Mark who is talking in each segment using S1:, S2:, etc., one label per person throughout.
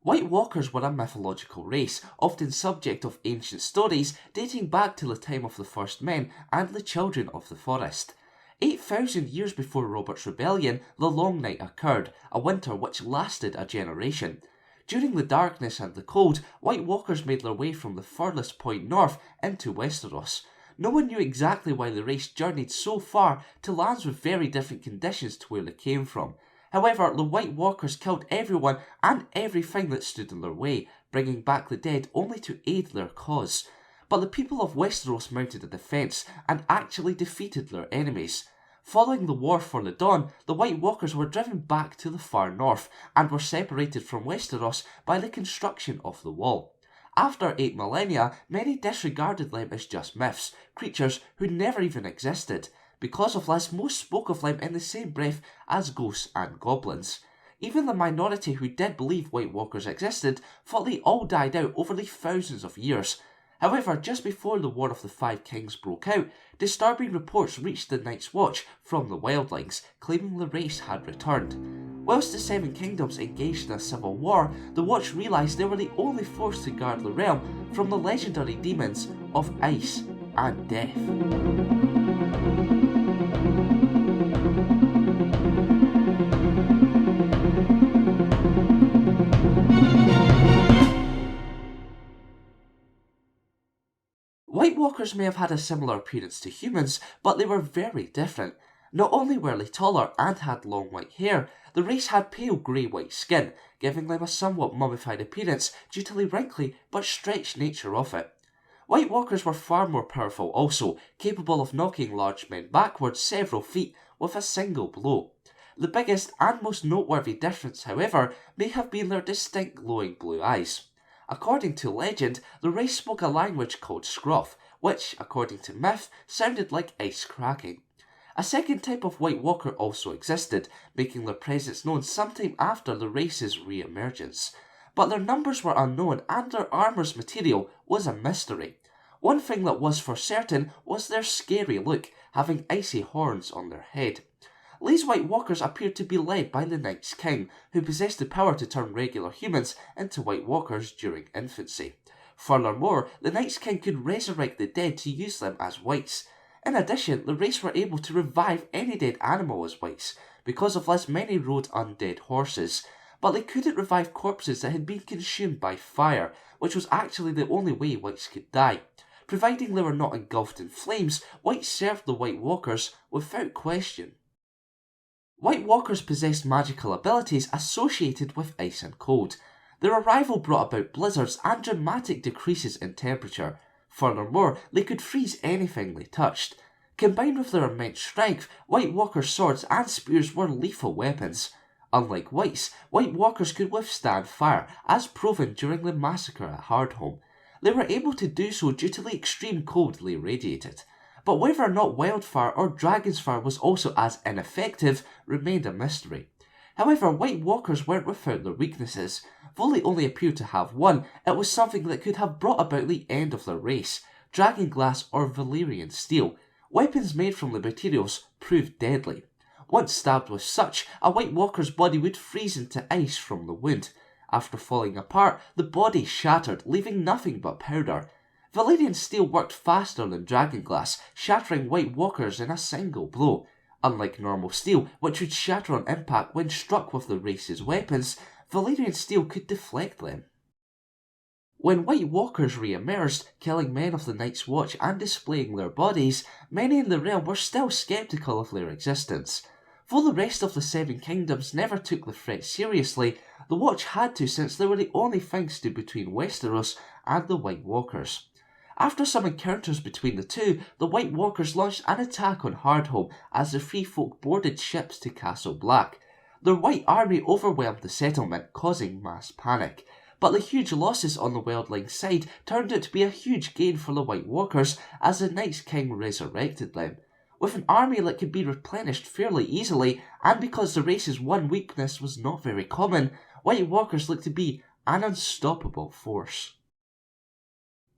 S1: White Walkers were a mythological race, often subject of ancient stories dating back to the time of the first men and the children of the forest. 8,000 years before Robert's Rebellion, the Long Night occurred, a winter which lasted a generation. During the darkness and the cold, White Walkers made their way from the furthest point north into Westeros. No one knew exactly why the race journeyed so far to lands with very different conditions to where they came from. However, the White Walkers killed everyone and everything that stood in their way, bringing back the dead only to aid their cause. But the people of Westeros mounted a defence and actually defeated their enemies. Following the War for the Dawn, the White Walkers were driven back to the far north and were separated from Westeros by the construction of the Wall. After 8 millennia, many disregarded them as just myths, creatures who never even existed. Because of this, most spoke of them in the same breath as ghosts and goblins. Even the minority who did believe White Walkers existed thought they all died out over the thousands of years. However, just before the War of the Five Kings broke out, disturbing reports reached the Night's Watch from the wildlings, claiming the race had returned. Whilst the Seven Kingdoms engaged in a civil war, the Watch realised they were the only force to guard the realm from the legendary demons of ice and death. White Walkers may have had a similar appearance to humans, but they were very different. Not only were they taller and had long white hair, the race had pale grey-white skin, giving them a somewhat mummified appearance due to the wrinkly but stretched nature of it. White Walkers were far more powerful also, capable of knocking large men backwards several feet with a single blow. The biggest and most noteworthy difference, however, may have been their distinct glowing blue eyes. According to legend, the race spoke a language called Scruff, which, according to myth, sounded like ice cracking. A second type of White Walker also existed, making their presence known sometime after the race's re-emergence. But their numbers were unknown and their armour's material was a mystery. One thing that was for certain was their scary look, having icy horns on their head. These White Walkers appeared to be led by the Night's King, who possessed the power to turn regular humans into White Walkers during infancy. Furthermore, the Night's King could resurrect the dead to use them as whites. In addition, the race were able to revive any dead animal as whites. Because of this, many rode undead horses. But they couldn't revive corpses that had been consumed by fire, which was actually the only way whites could die. Providing they were not engulfed in flames, whites served the White Walkers without question. White Walkers possessed magical abilities associated with ice and cold. Their arrival brought about blizzards and dramatic decreases in temperature. Furthermore, they could freeze anything they touched. Combined with their immense strength, White Walkers' swords and spears were lethal weapons. Unlike whites, White Walkers could withstand fire, as proven during the massacre at Hardhome. They were able to do so due to the extreme cold they radiated. But whether or not wildfire or dragon's fire was also as ineffective remained a mystery. However, White Walkers weren't without their weaknesses. Though they only appeared to have one, it was something that could have brought about the end of their race. Dragonglass or Valyrian steel. Weapons made from the materials proved deadly. Once stabbed with such, a White Walker's body would freeze into ice from the wound. After falling apart, the body shattered, leaving nothing but powder. Valyrian steel worked faster than dragonglass, shattering White Walkers in a single blow. Unlike normal steel, which would shatter on impact when struck with the race's weapons, Valyrian steel could deflect them. When White Walkers re-emerged, killing men of the Night's Watch and displaying their bodies, many in the realm were still sceptical of their existence. Though the rest of the Seven Kingdoms never took the threat seriously, the Watch had to, since they were the only thing stood between Westeros and the White Walkers. After some encounters between the two, the White Walkers launched an attack on Hardhome as the Free Folk boarded ships to Castle Black. Their white army overwhelmed the settlement, causing mass panic. But the huge losses on the wildlings' side turned out to be a huge gain for the White Walkers as the Night's King resurrected them. With an army that could be replenished fairly easily, and because the race's one weakness was not very common, White Walkers looked to be an unstoppable force.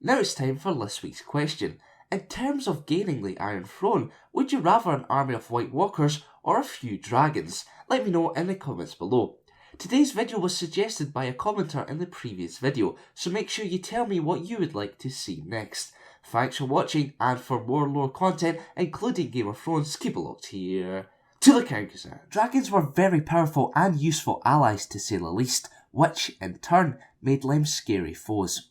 S1: Now it's time for this week's question. In terms of gaining the Iron Throne, would you rather an army of White Walkers or a few dragons? Let me know in the comments below. Today's video was suggested by a commenter in the previous video, so make sure you tell me what you would like to see next. Thanks for watching, and for more lore content, including Game of Thrones, keep it locked here to the Kyrgyzstan. Dragons were very powerful and useful allies to say the least, which, in turn, made them scary foes.